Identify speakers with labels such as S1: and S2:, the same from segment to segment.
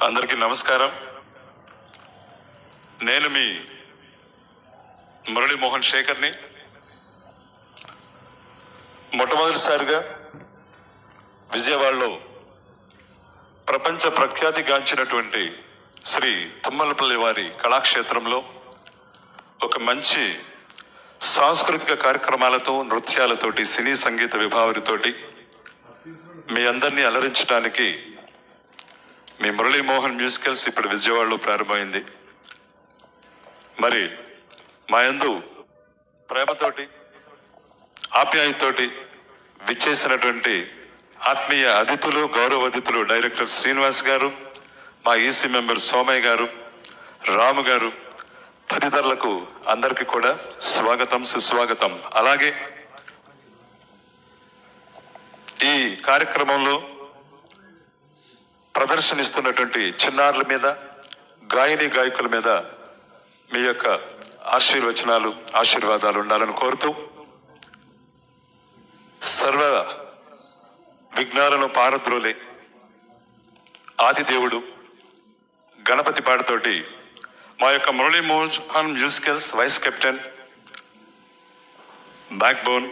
S1: అందరికీ నమస్కారం. నేను మీ మురళీమోహన్ శేఖర్ని. మొట్టమొదటిసారిగా విజయవాడలో ప్రపంచ ప్రఖ్యాతిగాంచినటువంటి శ్రీ తుమ్మలపల్లి వారి కళాక్షేత్రంలో ఒక మంచి సాంస్కృతిక కార్యక్రమాలతో, నృత్యాలతోటి, సినీ సంగీత విభావరితోటి మీ అందరినీ అలరించడానికి మీ మురళీమోహన్ మ్యూజికల్స్ ఇప్పుడు విజయవాడలో ప్రారంభమైంది. మరి మా యందు ప్రేమతోటి, ఆప్యాయతోటి విచ్చేసినటువంటి ఆత్మీయ అతిథులు, గౌరవ అతిథులు డైరెక్టర్ శ్రీనివాస్ గారు, మా ఈసీ మెంబర్ సోమయ్య గారు, రాము గారు, తదితరులకు అందరికీ కూడా స్వాగతం, సుస్వాగతం. అలాగే ఈ కార్యక్రమంలో ప్రదర్శనిస్తున్నటువంటి చిన్నారుల మీద, గాయని గాయకుల మీద మీ యొక్క ఆశీర్వాదాలు ఉండాలని కోరుతూ, సర్వ విఘ్నాలను పారద్రోలే ఆదిదేవుడు గణపతి పాటతోటి మా యొక్క Muralimohan musicals vice captain, backbone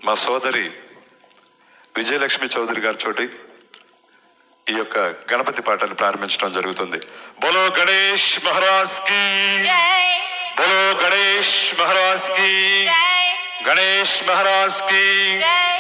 S1: మా సోదరి విజయలక్ష్మి చౌదరి గారి చోటి ఈ యొక్క గణపతి పాటను ప్రారంభించడం జరుగుతుంది. బోలో గణేష్ మహారాజ్ కి జై, బోలో గణేష్ మహారాజ్ కి జై, గణేష్ మహారాజ్ కి జై.